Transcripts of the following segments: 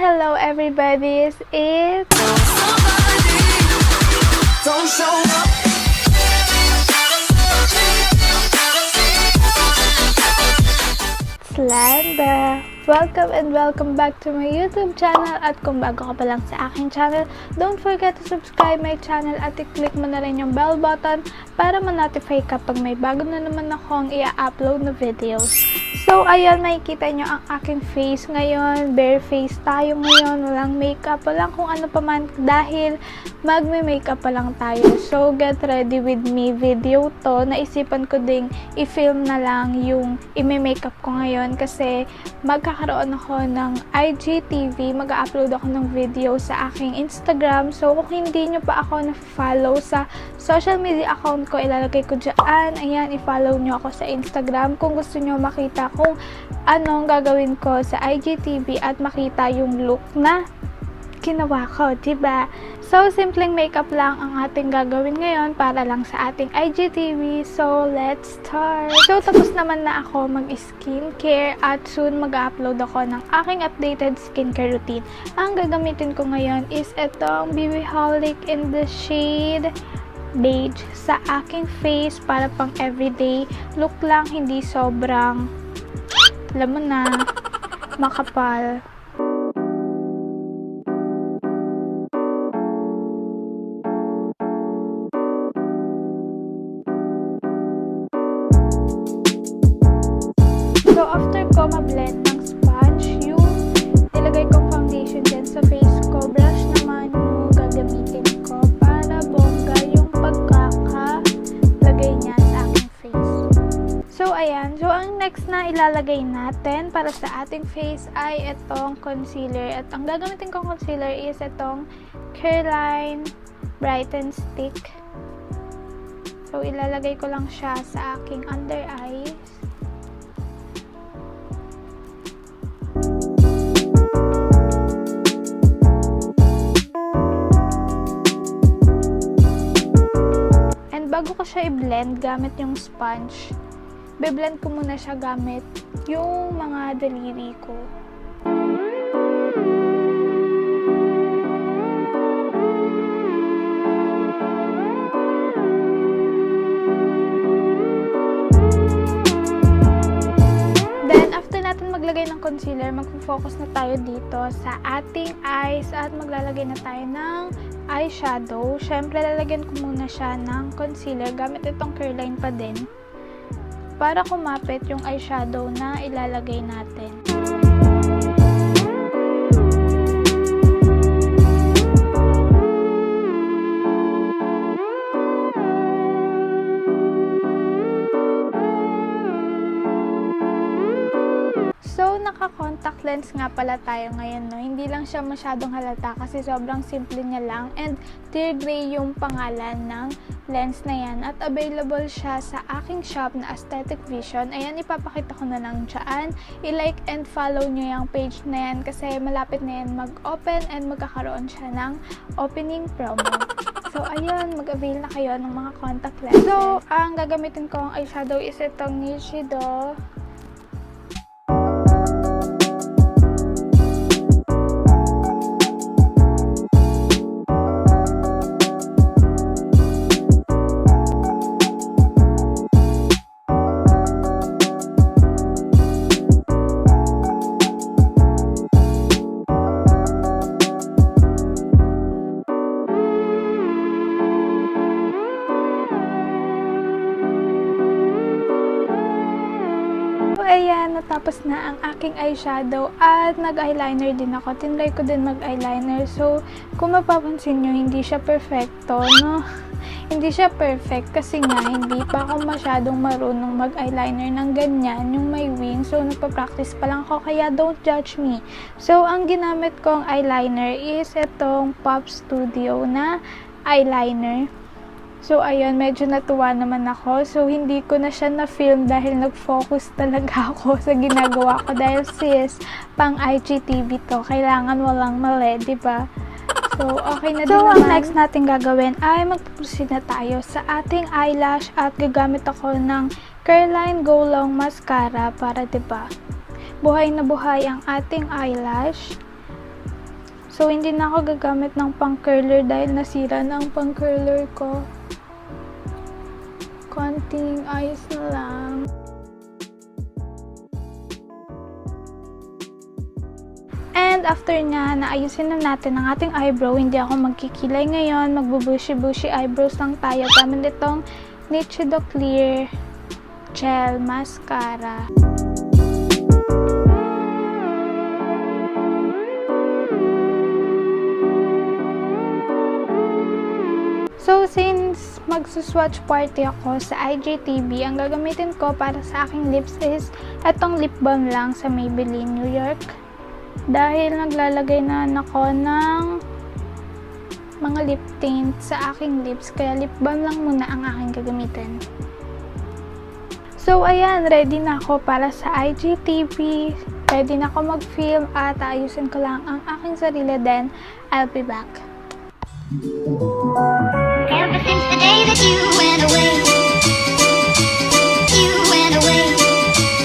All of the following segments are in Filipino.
Hello everybody, it's Landa. Welcome and welcome back to my YouTube channel. At kung bago ka pa lang sa aking channel, don't forget to subscribe my channel at i-click mo na rin yung bell button para ma-notify ka pag may bago na naman akong i-upload na videos. So, ayan, makikita nyo ang aking face ngayon. Bare face tayo ngayon. Walang makeup. Walang kung ano pa man dahil magme-makeup pa lang tayo. So, get ready with me video to. Naisipan ko ding i-film na lang yung i-makeup ko ngayon kasi magkakaroon ako ng Igtv. Mag-upload ako ng video sa aking Instagram. So, kung hindi nyo pa ako na-follow sa social media account ko, ilalagay ko dyan. Ayan, i-follow nyo ako sa Instagram kung gusto nyo makita kung anong gagawin ko sa Igtv at makita yung look na ginawa ko, diba? So, simpleng makeup lang ang ating gagawin ngayon para lang sa ating Igtv. So, let's start! So, tapos naman na ako mag-skincare at soon mag-upload ako ng aking updated skincare routine. Ang gagamitin ko ngayon is itong Babyholic in the shade beige sa aking face para pang everyday look lang, hindi sobrang alam mo na, makapal. So, after ko ma-blend ng sponge, yung nilagay kong foundation dyan sa face ko, brush naman yung gagamitin ko para bongga yung pagkakalagay niya sa aking face. So, ayan. So, ang next na ilalagay natin para sa ating face ay itong concealer. At ang gagamitin kong concealer is itong Careline Brighten Stick. So, ilalagay ko lang siya sa aking under eyes. And bago ko siya i-blend gamit yung sponge, be-blend ko muna siya gamit yung mga daliri ko. Then, after natin maglagay ng concealer, mag-focus na tayo dito sa ating eyes at maglalagay na tayo ng eyeshadow. Syempre, lalagyan ko muna siya ng concealer gamit itong Careline pa din, para kumapit yung eyeshadow na ilalagay natin. So, naka-contact lens nga pala tayo ngayon, no? Hindi lang siya masyadong halata kasi sobrang simple niya lang and tear gray yung pangalan ng lens na yan at available siya sa aking shop na Aesthetic Vision. Ayan, ipapakita ko na lang dyan. I-like and follow nyo yung page na yan kasi malapit na yan mag-open and magkakaroon siya ng opening promo. So, ayun, mag-avail na kayo ng mga contact lenses. So, ang gagamitin kong eyeshadow is itong Nishido. Ayan, natapos na ang aking eyeshadow at nag-eyeliner din ako. Tinry ko din mag-eyeliner. So, kung mapapansin nyo, hindi siya perfecto, no? Hindi siya perfect kasi nga, hindi pa ako masyadong marunong mag-eyeliner ng ganyan, yung may wing. So, nagpa-practice pa lang ako, kaya don't judge me. So, ang ginamit kong eyeliner is itong Pop Studio na eyeliner. So, ayun, medyo natuwa naman ako. So, hindi ko na siya na-film dahil nag-focus talaga ako sa ginagawa ko. Dahil sis, pang IGTV to. Kailangan walang mali, diba? So, okay na din naman. So, ang next natin gagawin ay mag-proceed na tayo sa ating eyelash at gagamit ako ng Careline Go Long Mascara para, diba, buhay na buhay ang ating eyelash. So, hindi na ako gagamit ng pang curler dahil nasira na ang pang curler ko. Konting ayos na lang. And after nya, naayusin na natin ang ating eyebrow. Hindi ako magkikilay ngayon. Magbubushi-bushi eyebrows lang tayo. Gamit itong Igtv Clear Gel Mascara. So, since magsuswatch party ako sa Igtv, ang gagamitin ko para sa aking lips is etong lip balm lang sa Maybelline New York. Dahil naglalagay na ako ng mga lip tint sa aking lips, kaya lip balm lang muna ang aking gagamitin. So, ayan, ready na ako para sa Igtv. Ready na ako mag-film at ayusin ko lang ang aking sarili, then I'll be back. Ever since the day that you went away,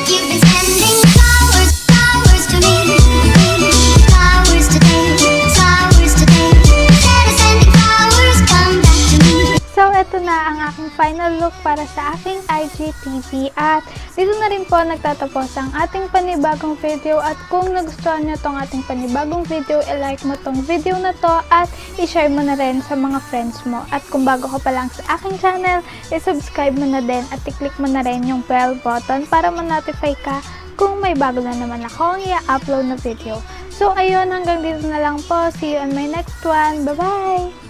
you've been sending flowers to me, flowers today, instead of sending flowers, come back to me. So, eto na ang aking final look para sa aking Igtv at dito na rin po nagtatapos ang ating panibagong video at kung nagustuhan nyo tong ating panibagong video, i-like mo tong video na to at i-share mo na rin sa mga friends mo. At kung bago ka pa lang sa aking channel, i-subscribe mo na din at i-click mo na rin yung bell button para ma-notify ka kung may bago na naman akong i-upload na video. So, ayun, hanggang dito na lang po. See you on my next one. Bye-bye!